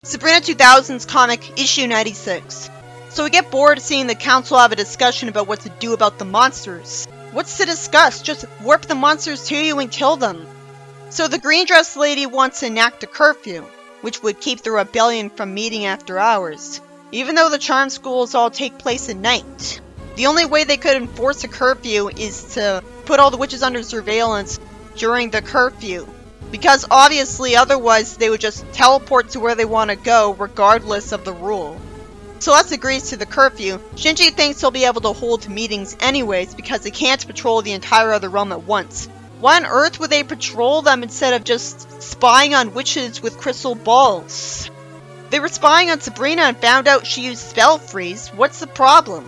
Sabrina 2000s comic issue 96. So we get bored seeing the council have a discussion about what to do about the monsters. What's to discuss? Just warp the monsters to you and kill them. So the green dress lady wants to enact a curfew, which would keep the rebellion from meeting after hours, even though the charm schools all take place at night. The only way they could enforce a curfew is to put all the witches under surveillance during the curfew, because obviously otherwise they would just teleport to where they want to go regardless of the rule. Celeste agrees to the curfew. Shinji thinks he'll be able to hold meetings anyways because they can't patrol the entire other realm at once. Why on earth would they patrol them instead of just spying on witches with crystal balls? They were spying on Sabrina and found out she used spell freeze. What's the problem?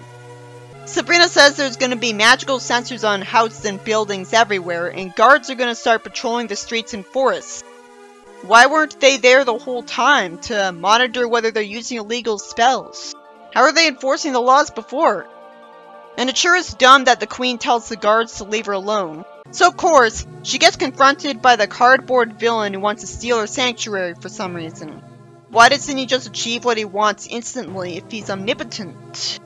Sabrina says there's going to be magical sensors on houses and buildings everywhere, and guards are going to start patrolling the streets and forests. Why weren't they there the whole time to monitor whether they're using illegal spells? How are they enforcing the laws before? And it sure is dumb that the queen tells the guards to leave her alone. So of course, she gets confronted by the cardboard villain who wants to steal her sanctuary for some reason. Why doesn't he just achieve what he wants instantly if he's omnipotent?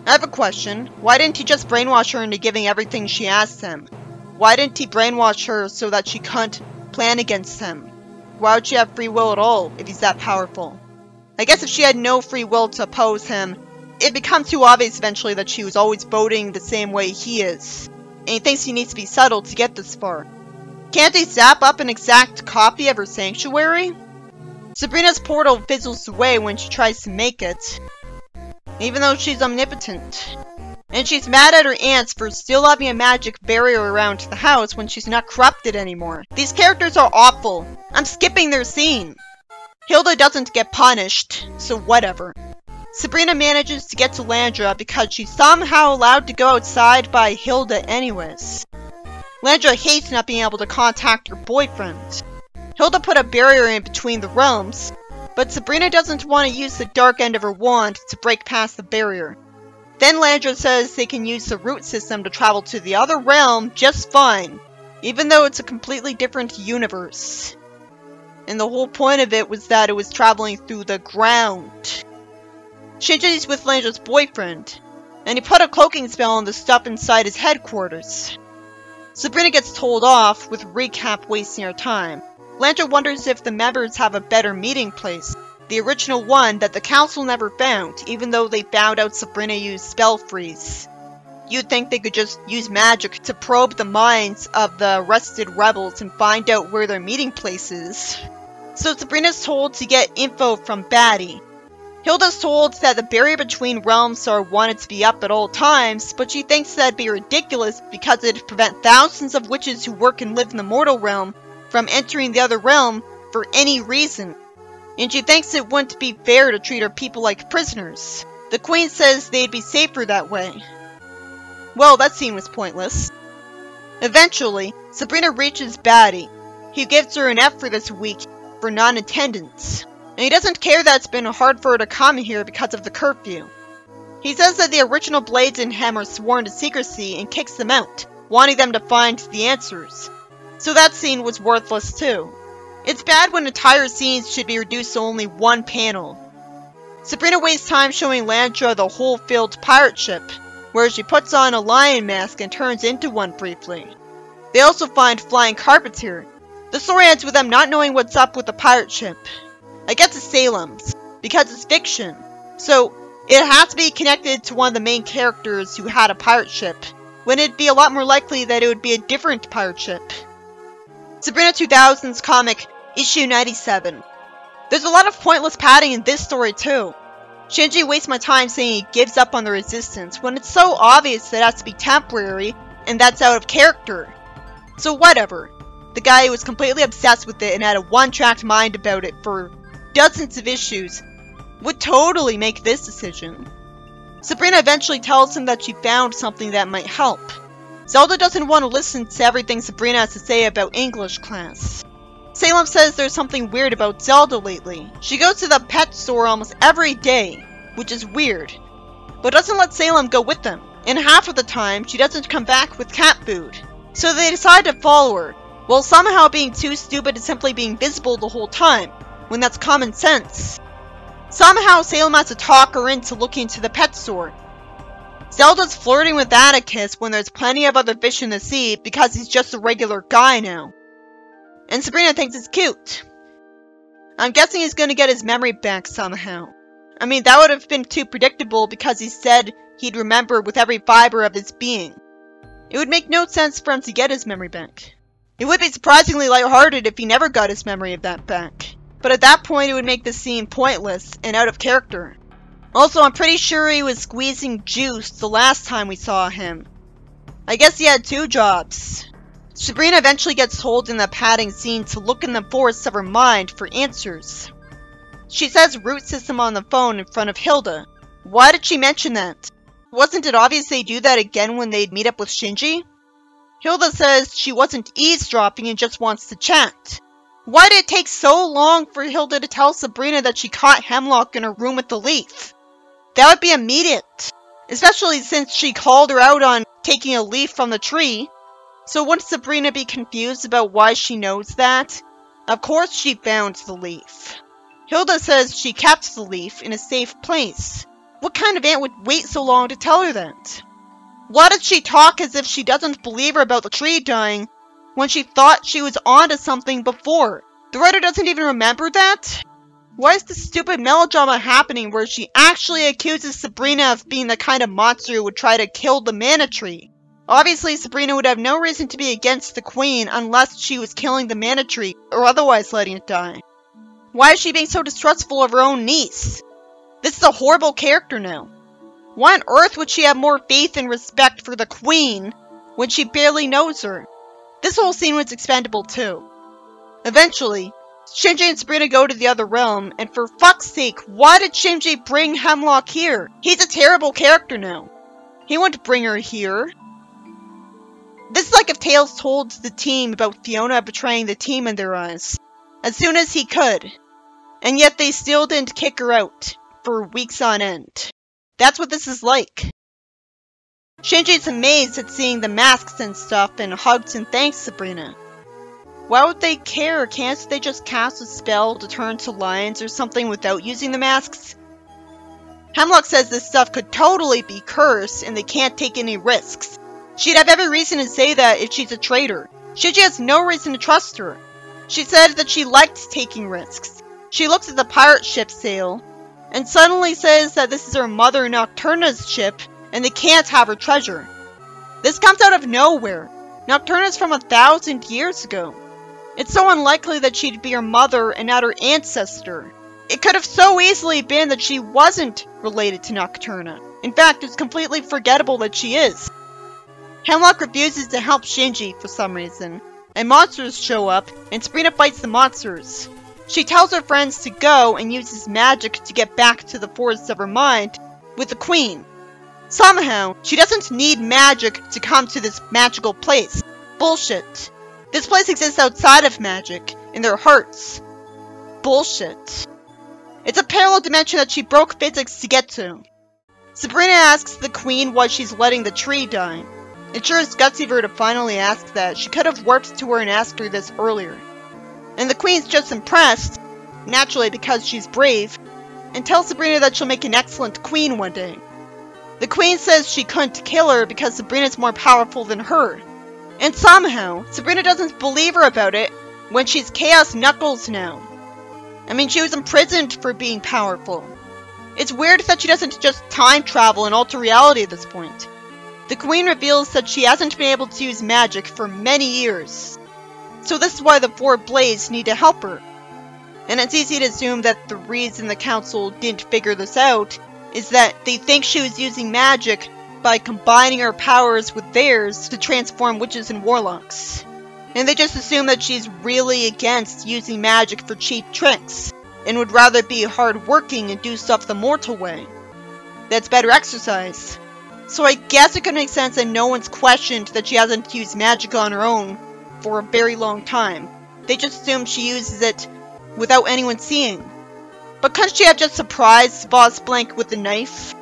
I have a question. Why didn't he just brainwash her into giving everything she asked him? Why didn't he brainwash her so that she couldn't plan against him? Why would she have free will at all if he's that powerful? I guess if she had no free will to oppose him, it'd become too obvious eventually that she was always voting the same way he is, and he thinks he needs to be subtle to get this far. Can't they zap up an exact copy of her sanctuary? Sabrina's portal fizzles away when she tries to make it, even though she's omnipotent. And she's mad at her aunts for still having a magic barrier around the house when she's not corrupted anymore. These characters are awful. I'm skipping their scene. Hilda doesn't get punished, so whatever. Sabrina manages to get to Landra because she's somehow allowed to go outside by Hilda anyways. Landra hates not being able to contact her boyfriend. Hilda put a barrier in between the realms, but Sabrina doesn't want to use the dark end of her wand to break past the barrier. Then Landra says they can use the root system to travel to the other realm just fine, even though it's a completely different universe. And the whole point of it was that it was traveling through the ground. Shinji's with Landra's boyfriend, and he put a cloaking spell on the stuff inside his headquarters. Sabrina gets told off, with recap wasting her time. Landra wonders if the members have a better meeting place, the original one that the council never found, even though they found out Sabrina used spell freeze. You'd think they could just use magic to probe the minds of the arrested rebels and find out where their meeting place is. So Sabrina's told to get info from Batty. Hilda's told that the barrier between realms are wanted to be up at all times, but she thinks that'd be ridiculous because it'd prevent thousands of witches who work and live in the mortal realm from entering the other realm for any reason. And she thinks it wouldn't be fair to treat her people like prisoners. The queen says they'd be safer that way. Well, that scene was pointless. Eventually, Sabrina reaches Batty. He gives her an F for this week for non-attendance. And he doesn't care that it's been hard for her to come here because of the curfew. He says that the original Blades in him are sworn to secrecy and kicks them out, wanting them to find the answers. So that scene was worthless too. It's bad when entire scenes should be reduced to only one panel. Sabrina wastes time showing Landra the whole filled pirate ship, where she puts on a lion mask and turns into one briefly. They also find flying carpets here. The story ends with them not knowing what's up with the pirate ship. I get to Salem's, because it's fiction, so it has to be connected to one of the main characters who had a pirate ship, when it'd be a lot more likely that it would be a different pirate ship. Sabrina 2000s comic issue 97. There's a lot of pointless padding in this story too. Shinji wastes my time saying he gives up on the resistance when it's so obvious that it has to be temporary and that's out of character. So whatever. The guy who was completely obsessed with it and had a one-track mind about it for dozens of issues would totally make this decision. Sabrina eventually tells him that she found something that might help. Zelda doesn't want to listen to everything Sabrina has to say about English class. Salem says there's something weird about Zelda lately. She goes to the pet store almost every day, which is weird, but doesn't let Salem go with them. And half of the time, she doesn't come back with cat food. So they decide to follow her, while somehow being too stupid to simply being visible the whole time. when that's common sense. Somehow Salem has to talk her into looking into the pet store. Zelda's flirting with Atticus when there's plenty of other fish in the sea because he's just a regular guy now. And Sabrina thinks it's cute. I'm guessing he's gonna get his memory back somehow. I mean, that would have been too predictable because he said he'd remember with every fiber of his being. It would make no sense for him to get his memory back. It would be surprisingly lighthearted if he never got his memory of that back. But at that point, it would make the scene pointless and out of character. Also, I'm pretty sure he was squeezing juice the last time we saw him. I guess he had two jobs. Sabrina eventually gets told in the padding scene to look in the forests of her mind for answers. She says root system on the phone in front of Hilda. Why did she mention that? Wasn't it obvious they'd do that again when they'd meet up with Shinji? Hilda says she wasn't eavesdropping and just wants to chat. Why did it take so long for Hilda to tell Sabrina that she caught Hemlock in her room with the leaf? That would be immediate, especially since she called her out on taking a leaf from the tree. So wouldn't Sabrina be confused about why she knows that? Of course she found the leaf. Hilda says she kept the leaf in a safe place. What kind of aunt would wait so long to tell her that? Why does she talk as if she doesn't believe her about the tree dying when she thought she was onto something before? The writer doesn't even remember that? Why is this stupid melodrama happening where she actually accuses Sabrina of being the kind of monster who would try to kill the mana tree? Obviously, Sabrina would have no reason to be against the queen unless she was killing the mana tree or otherwise letting it die. Why is she being so distrustful of her own niece? This is a horrible character now. Why on earth would she have more faith and respect for the queen when she barely knows her? This whole scene was expendable too. Eventually, Shinji and Sabrina go to the other realm, and for fuck's sake, why did Shinji bring Hemlock here? He's a terrible character now. He wouldn't bring her here. This is like if Tails told the team about Fiona betraying the team in their eyes, as soon as he could, and yet they still didn't kick her out for weeks on end. That's what this is like. Shinji's amazed at seeing the masks and stuff and hugs and thanks Sabrina. Why would they care? Can't they just cast a spell to turn to lions or something without using the masks? Hemlock says this stuff could totally be cursed and they can't take any risks. She'd have every reason to say that if she's a traitor. Shinji has no reason to trust her. She said that she liked taking risks. She looks at the pirate ship sail and suddenly says that this is her mother Nocturna's ship and they can't have her treasure. This comes out of nowhere. Nocturna's from 1,000 years ago. It's so unlikely that she'd be her mother and not her ancestor. It could have so easily been that she wasn't related to Nocturna. In fact, it's completely forgettable that she is. Hemlock refuses to help Shinji for some reason, and monsters show up, and Sabrina fights the monsters. She tells her friends to go and uses magic to get back to the forests of her mind with the queen. Somehow, she doesn't need magic to come to this magical place. Bullshit. This place exists outside of magic, in their hearts. Bullshit. It's a parallel dimension that she broke physics to get to. Sabrina asks the queen why she's letting the tree die. It sure is gutsy of her to finally ask that. She could have warped to her and asked her this earlier. And the queen's just impressed, naturally because she's brave, and tells Sabrina that she'll make an excellent queen one day. The queen says she couldn't kill her because Sabrina's more powerful than her. And somehow, Sabrina doesn't believe her about it when she's Chaos Knuckles now. I mean, she was imprisoned for being powerful. It's weird that she doesn't just time travel and alter reality at this point. The queen reveals that she hasn't been able to use magic for many years. So this is why the four Blades need to help her. And it's easy to assume that the reason the council didn't figure this out is that they think she was using magic by combining her powers with theirs to transform witches and warlocks. And they just assume that she's really against using magic for cheap tricks, and would rather be hard-working and do stuff the mortal way. That's better exercise. So I guess it could make sense that no one's questioned that she hasn't used magic on her own for a very long time. They just assume she uses it without anyone seeing. But couldn't she have just surprised Boss Blank with the knife?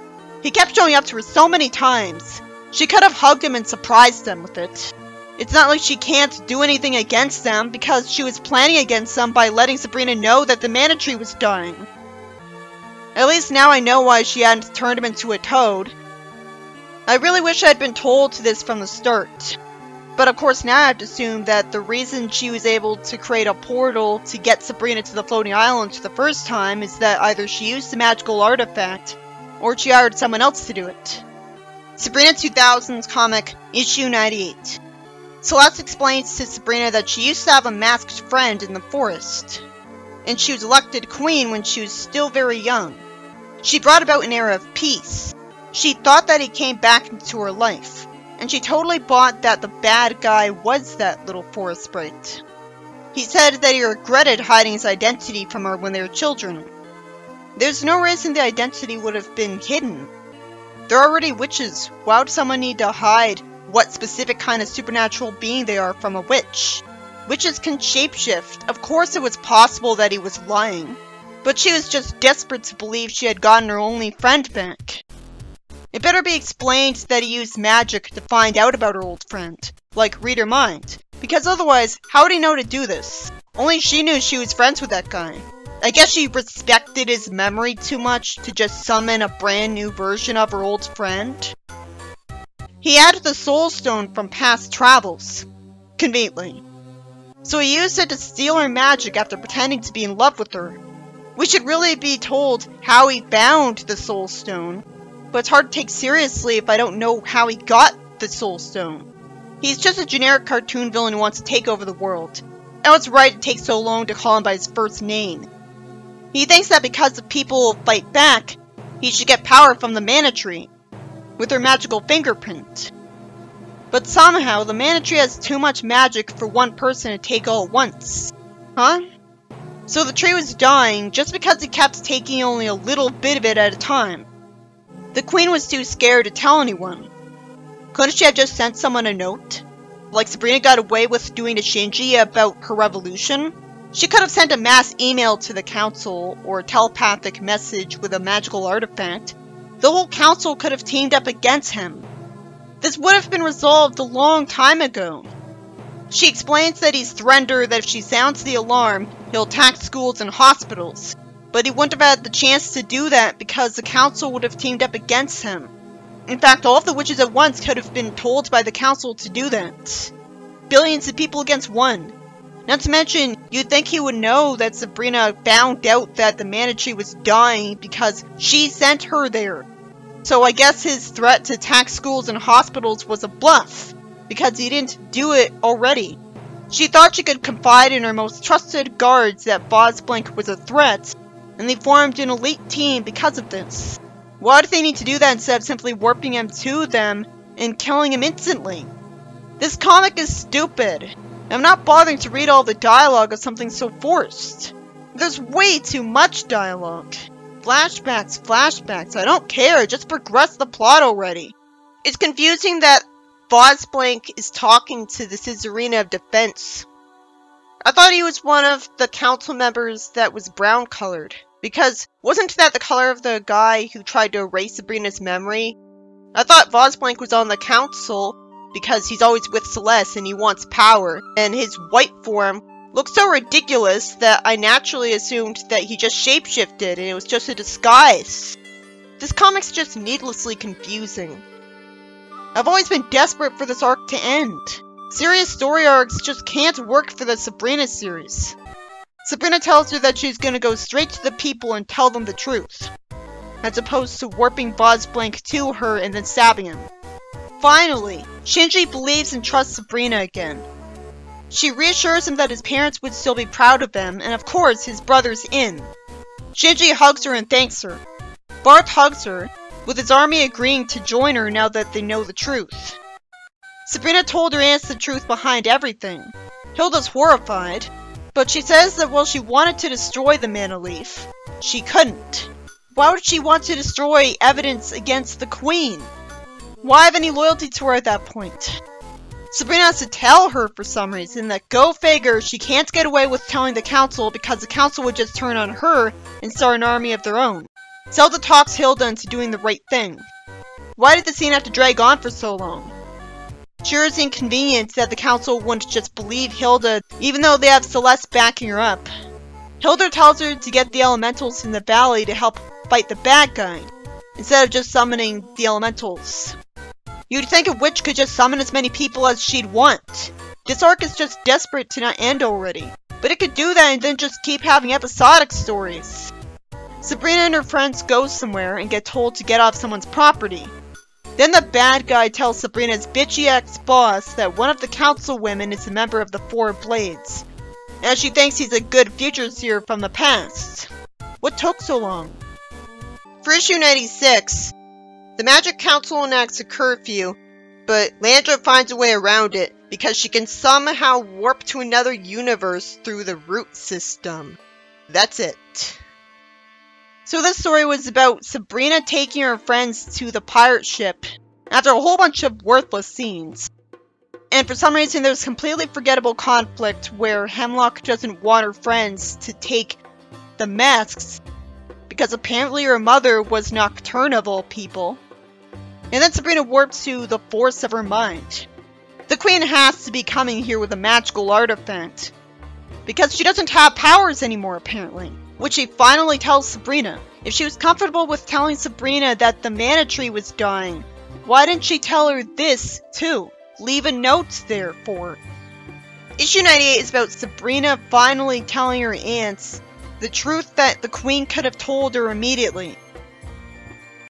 He kept showing up to her so many times. She could have hugged him and surprised him with it. It's not like she can't do anything against them, because she was planning against them by letting Sabrina know that the mana tree was dying. At least now I know why she hadn't turned him into a toad. I really wish I had been told this from the start. But of course now I have to assume that the reason she was able to create a portal to get Sabrina to the floating island the first time is that either she used the magical artifact, or she hired someone else to do it. Sabrina 2000s comic, issue 98. Celeste explains to Sabrina that she used to have a masked friend in the forest, and she was elected queen when she was still very young. She brought about an era of peace. She thought that he came back into her life, and she totally bought that the bad guy was that little forest sprite. He said that he regretted hiding his identity from her when they were children. There's no reason the identity would have been hidden. They're already witches. Why would someone need to hide what specific kind of supernatural being they are from a witch? Witches can shapeshift. Of course it was possible that he was lying, but she was just desperate to believe she had gotten her only friend back. It better be explained that he used magic to find out about her old friend, like read her mind, because otherwise, how would he know to do this? Only she knew she was friends with that guy. I guess she respected his memory too much to just summon a brand new version of her old friend. He had the soul stone from past travels, conveniently. So he used it to steal her magic after pretending to be in love with her. We should really be told how he found the soul stone, but it's hard to take seriously if I don't know how he got the soul stone. He's just a generic cartoon villain who wants to take over the world. And it's right it takes so long to call him by his first name. He thinks that because the people will fight back, he should get power from the mana tree, with her magical fingerprint. But somehow, the mana tree has too much magic for one person to take all at once. Huh? So the tree was dying just because he kept taking only a little bit of it at a time. The queen was too scared to tell anyone. Couldn't she have just sent someone a note? Like Sabrina got away with doing to Shinji about her revolution? She could have sent a mass email to the council, or a telepathic message with a magical artifact. The whole council could have teamed up against him. This would have been resolved a long time ago. She explains that he's threatened her that if she sounds the alarm, he'll attack schools and hospitals. But he wouldn't have had the chance to do that because the council would have teamed up against him. In fact, all of the witches at once could have been told by the council to do that. Billions of people against one. Not to mention, you'd think he would know that Sabrina found out that the mana tree was dying because she sent her there. So I guess his threat to attack schools and hospitals was a bluff, because he didn't do it already. She thought she could confide in her most trusted guards that Vosblink was a threat, and they formed an elite team because of this. Why did they need to do that instead of simply warping him to them and killing him instantly? This comic is stupid. I'm not bothering to read all the dialogue of something so forced. There's way too much dialogue. Flashbacks, I don't care, just progress the plot already. It's confusing that Vosblink is talking to the Sabrina of Defense. I thought he was one of the council members that was brown colored, because wasn't that the color of the guy who tried to erase Sabrina's memory? I thought Vosblink was on the council because he's always with Celeste and he wants power, and his white form looked so ridiculous that I naturally assumed that he just shapeshifted and it was just a disguise. This comic's just needlessly confusing. I've always been desperate for this arc to end. Serious story arcs just can't work for the Sabrina series. Sabrina tells her that she's gonna go straight to the people and tell them the truth, as opposed to warping Vosblink to her and then stabbing him. Finally, Shinji believes and trusts Sabrina again. She reassures him that his parents would still be proud of him, and of course, his brother's in. Shinji hugs her and thanks her. Barth hugs her, with his army agreeing to join her now that they know the truth. Sabrina told her aunts the truth behind everything. Hilda's horrified, but she says that while she wanted to destroy the mana leaf, she couldn't. Why would she want to destroy evidence against the queen? Why have any loyalty to her at that point? Sabrina has to tell her for some reason that go figure she can't get away with telling the council because the council would just turn on her and start an army of their own. Zelda talks Hilda into doing the right thing. Why did the scene have to drag on for so long? Sure is inconvenient that the council wouldn't just believe Hilda, even though they have Celeste backing her up. Hilda tells her to get the elementals in the valley to help fight the bad guy, instead of just summoning the elementals. You'd think a witch could just summon as many people as she'd want. This arc is just desperate to not end already. But it could do that and then just keep having episodic stories. Sabrina and her friends go somewhere and get told to get off someone's property. Then the bad guy tells Sabrina's bitchy ex-boss that one of the council women is a member of the Four Blades, and she thinks he's a good future seer from the past. What took so long? For issue 96, the Magic Council enacts a curfew, but Landra finds a way around it because she can somehow warp to another universe through the root system. That's it. So this story was about Sabrina taking her friends to the pirate ship after a whole bunch of worthless scenes. And for some reason there's completely forgettable conflict where Hemlock doesn't want her friends to take the masks because apparently her mother was nocturnal of all people. And then Sabrina warps to the force of her mind. The queen has to be coming here with a magical artifact because she doesn't have powers anymore apparently. Which she finally tells Sabrina. If she was comfortable with telling Sabrina that the mana tree was dying, why didn't she tell her this too? Leave a note there for her. Issue 98 is about Sabrina finally telling her aunts the truth that the queen could have told her immediately.